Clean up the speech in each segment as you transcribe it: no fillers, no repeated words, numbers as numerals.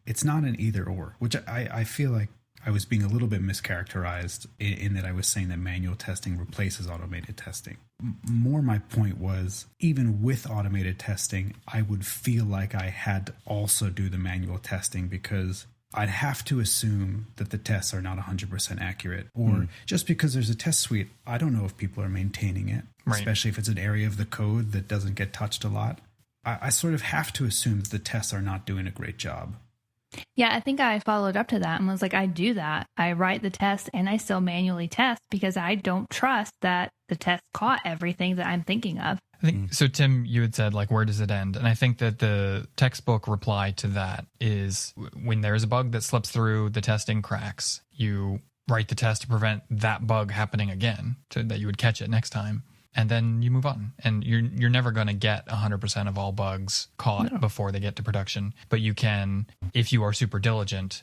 it's not an either or, which I feel like I was being a little bit mischaracterized in that I was saying that manual testing replaces automated testing. More my point was, even with automated testing, I would feel like I had to also do the manual testing because I'd have to assume that the tests are not 100% accurate. Or just because there's a test suite, I don't know if people are maintaining it, especially if it's an area of the code that doesn't get touched a lot. I sort of have to assume that the tests are not doing a great job. Yeah, I think I followed up to that and was like, I do that. I write the test and I still manually test because I don't trust that the test caught everything that I'm thinking of. I think so. Tim, you had said, like, where does it end? And I think that the textbook reply to that is when there's a bug that slips through, the testing cracks, you write the test to prevent that bug happening again, that you would catch it next time. And then you move on. And you're never going to get 100% of all bugs caught before they get to production. But you can, if you are super diligent,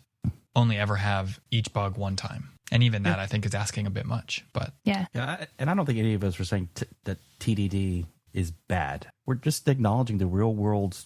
only ever have each bug one time. And even that, I think, is asking a bit much. But yeah, and I don't think any of us are saying that TDD is bad. We're just acknowledging the real world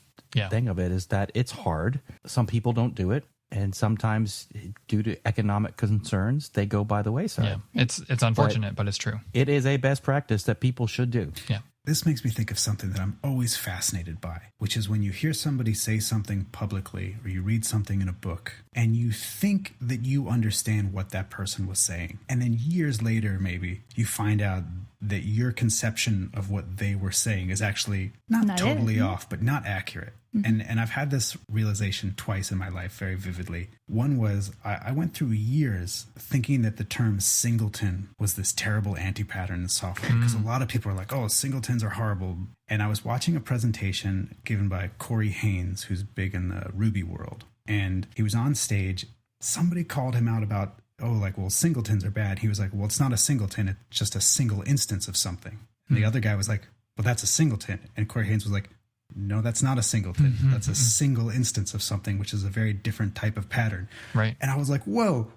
thing of it is that it's hard. Some people don't do it. And sometimes, due to economic concerns, they go by the wayside. Yeah, it's unfortunate, but it's true. It is a best practice that people should do. Yeah. This makes me think of something that I'm always fascinated by, which is when you hear somebody say something publicly or you read something in a book and you think that you understand what that person was saying. And then years later, maybe you find out that your conception of what they were saying is actually not totally off, but not accurate. And I've had this realization twice in my life very vividly. One was I went through years thinking that the term singleton was this terrible anti-pattern in software because a lot of people are like, oh, singletons are horrible. And I was watching a presentation given by Corey Haynes, who's big in the Ruby world. And he was on stage. Somebody called him out about, well, singletons are bad. He was like, well, it's not a singleton. It's just a single instance of something. And the other guy was like, well, that's a singleton. And Corey Haynes was like, no, that's not a singleton. That's a single instance of something, which is a very different type of pattern. Right. And I was like, whoa,